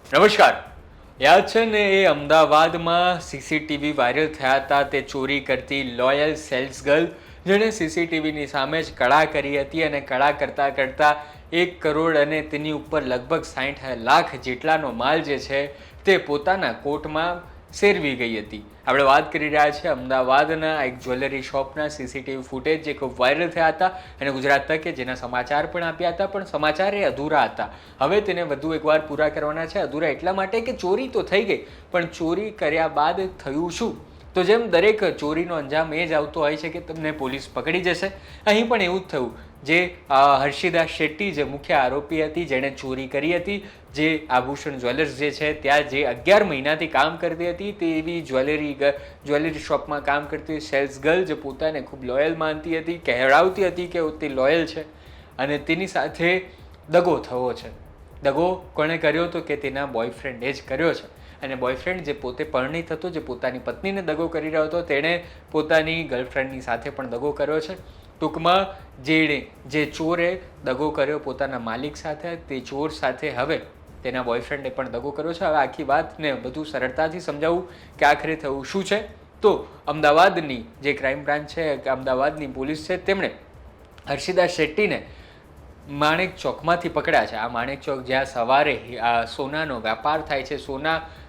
નમસ્કાર. યાદ છે ને એ અમદાવાદમાં સીસીટીવી વાયરલ થયા હતા તે ચોરી કરતી લોયલ સેલ્સ ગર્લ જેણે સીસીટીવીની સામે જ કળા કરી હતી અને કળા કરતાં કરતાં 1 કરોડ અને તેની ઉપર લગભગ 60 લાખ જેટલાનો માલ જે છે તે પોતાના કોટમાં શેરવી ગઈ હતી. આપણે વાત કરી રહ્યા છીએ અમદાવાદના એક જ્વેલરી શોપના સીસીટીવી ફૂટેજ જે ખૂબ વાયરલ થયા હતા અને ગુજરાત તકે જેના સમાચાર પણ આપ્યા હતા, પણ સમાચાર એ અધૂરા હતા. હવે તેને વધુ એકવાર પૂરા કરવાના છે. અધૂરા એટલા માટે કે ચોરી તો થઈ ગઈ, પણ ચોરી કર્યા બાદ થયું શું? તો જેમ દરેક ચોરીનો અંજામ એ જ આવતો હોય છે કે તમને પોલીસ પકડી જશે, અહીં પણ એવું જ થયું. જે હર્ષિદા શેટ્ટી જે મુખ્ય આરોપી હતી, જેણે ચોરી કરી હતી, જે આભૂષણ જ્વેલર્સ જે છે ત્યાં જે 11 મહિનાથી કામ કરતી હતી, તેવી જ્વેલરી શોપમાં કામ કરતી સેલ્સ ગર્લ જે પોતાને ખૂબ લોયલ માનતી હતી, કહેવડાવતી હતી કે તે લોયલ છે, અને તેની સાથે દગો થયો છે. દગો કોણે કર્યો તો કે તેના બોયફ્રેન્ડે જ કર્યો છે. અને બોયફ્રેન્ડ જે પોતે પરિણીત હતો, જે પોતાની પત્નીને દગો કરી રહ્યો હતો, તેણે પોતાની ગર્લફ્રેન્ડની સાથે પણ દગો કર્યો છે. ટૂંકમાં જે ચોરે દગો કર્યો પોતાના માલિક સાથે, તે ચોર સાથે હવે તેના બોયફ્રેન્ડે પણ દગો કર્યો છે. હવે આખી વાતને વધુ સરળતાથી સમજાવવું કે આખરે થયું શું છે, તો અમદાવાદની જે ક્રાઇમ બ્રાન્ચ છે, અમદાવાદની પોલીસ છે, તેમણે હર્ષિદા શેટ્ટીને માણેક ચોકમાંથી પકડ્યા છે. આ માણેક ચોક જ્યાં સવારે સોનાનો વ્યાપાર થાય છે,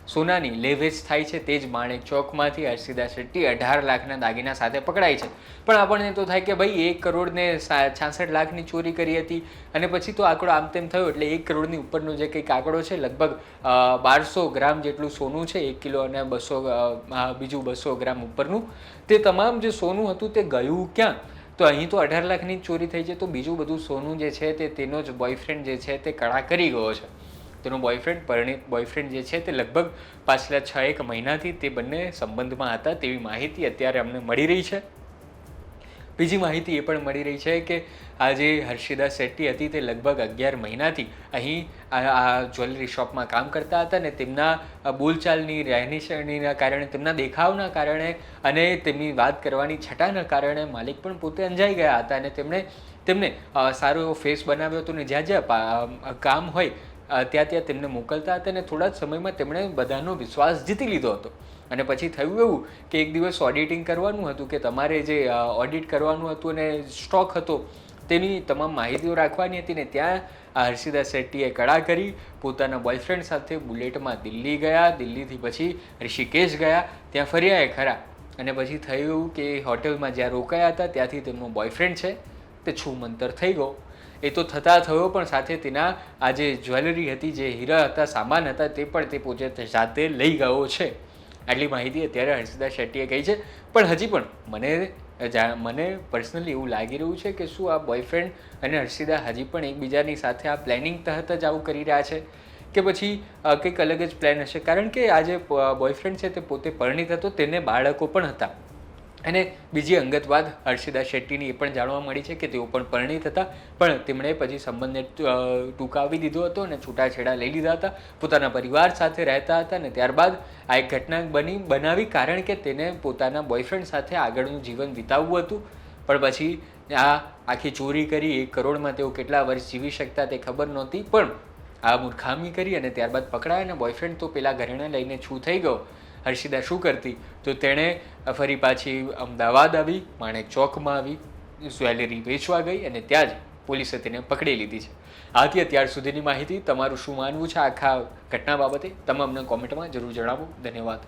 સોનાની લેવેચ થાય છે, તે જ માણેક ચોકમાંથી હર્ષિદા શેટ્ટી 18 લાખના દાગીના સાથે પકડાય છે. પણ આપણને તો થાય કે ભાઈ 1 કરોડ ને 66 લાખની ચોરી કરી હતી, અને પછી તો આંકડો આમ તેમ થયો, એટલે 1 કરોડની ઉપરનો જે કંઈક આંકડો છે, લગભગ 1200 ગ્રામ જેટલું સોનું છે, 1 કિલો અને 200 ગ્રામ ઉપરનું, તે તમામ જે સોનું હતું તે ગયું ક્યાં? તો અહીં તો 18 લાખની ચોરી થઈ છે, તો બીજું બધું સોનું જે છે તે તેનો જ બોયફ્રેન્ડ જે છે તે કળા કરી ગયો છે. તેનો પરિણીત બોયફ્રેન્ડ જે છે તે લગભગ પાછલા 6-1 મહિનાથી તે બંને સંબંધમાં હતા તેવી માહિતી અત્યારે અમને મળી રહી છે. બીજી માહિતી એ પણ મળી રહી છે કે આ જે હર્ષિદા શેટ્ટી હતી તે લગભગ 11 મહિનાથી અહીં આ જ્વેલરી શોપમાં કામ કરતા હતા, અને તેમના બોલચાલની, રહેણીશરણીના કારણે, તેમના દેખાવના કારણે અને તેમની વાત કરવાની છટાના કારણે માલિક પણ પોતે અંજાઈ ગયા હતા, અને તેમને સારો એવો ફેસ બનાવ્યો હતો, અને જ્યાં જ્યાં કામ હોય ત્યાં ત્યાં તેમને મોકલતા હતા, અને થોડા જ સમયમાં તેમણે બધાનો વિશ્વાસ જીતી લીધો હતો. અને પછી થયું એવું કે એક દિવસ ઓડિટિંગ કરવાનું હતું, કે તમારે જે ઓડિટ કરવાનું હતું અને સ્ટોક હતો તેની તમામ માહિતીઓ રાખવાની હતી, ને ત્યાં હર્ષિદા શેટ્ટીએ કળા કરી. પોતાના બોયફ્રેન્ડ સાથે બુલેટમાં દિલ્હી ગયા, દિલ્હીથી પછી ઋષિકેશ ગયા, ત્યાં ફર્યા એ ખરા, અને પછી થયું કે હોટેલમાં જ્યાં રોકાયા હતા ત્યાંથી તેમનો બોયફ્રેન્ડ છે તે છૂમંતર થઈ ગયો. એ તો થતા થયો, પણ સાથે તેના આ જે જ્વેલરી હતી, જે હીરા હતા, સામાન હતા, તે પણ તે પોતે જાતે લઈ ગયો છે. આટલી માહિતી અત્યારે હર્ષિદા શેટ્ટીએ કહી છે. પણ હજી પણ મને પર્સનલી એવું લાગી રહ્યું છે કે શું આ બોયફ્રેન્ડ અને હર્ષિદા હજી પણ એકબીજાની સાથે આ પ્લાનિંગ તહત જ આવું કરી રહ્યા છે, કે પછી કંઈક અલગ જ પ્લાન હશે? કારણ કે આ જે બોયફ્રેન્ડ છે તે પોતે પરિણીત હતો, તેને બાળકો પણ હતા. અને બીજી અંગત વાત હર્ષિદા શેટ્ટીની એ પણ જાણવા મળી છે કે તેઓ પણ પરિણીત હતા, પણ તેમણે પછી સંબંધને ટૂંકાવી દીધો હતો અને છૂટાછેડા લઈ લીધા હતા, પોતાના પરિવાર સાથે રહેતા હતા, અને ત્યારબાદ આ એક ઘટના બનાવી, કારણ કે તેને પોતાના બોયફ્રેન્ડ સાથે આગળનું જીવન વિતાવવું હતું. પણ પછી આ આખી ચોરી કરી, 1 કરોડમાં તેઓ કેટલા વર્ષ જીવી શકતા તે ખબર નહોતી, પણ આ મૂર્ખામી કરી અને ત્યારબાદ પકડાય, અને બોયફ્રેન્ડ તો પેલા ઘરેણા લઈને છૂ થઈ ગયો. હર્ષિદા શું કરતી? તો તેણે ફરી પાછી અમદાવાદ આવી, માણેક ચોકમાં આવી, જ્વેલરી વેચવા ગઈ, અને ત્યાં જ પોલીસે તેને પકડી લીધી છે. આથી અત્યાર સુધીની માહિતી. તમારું શું માનવું છે આખા ઘટના બાબતે? તમે અમને કોમેન્ટમાં જરૂર જણાવો. ધન્યવાદ.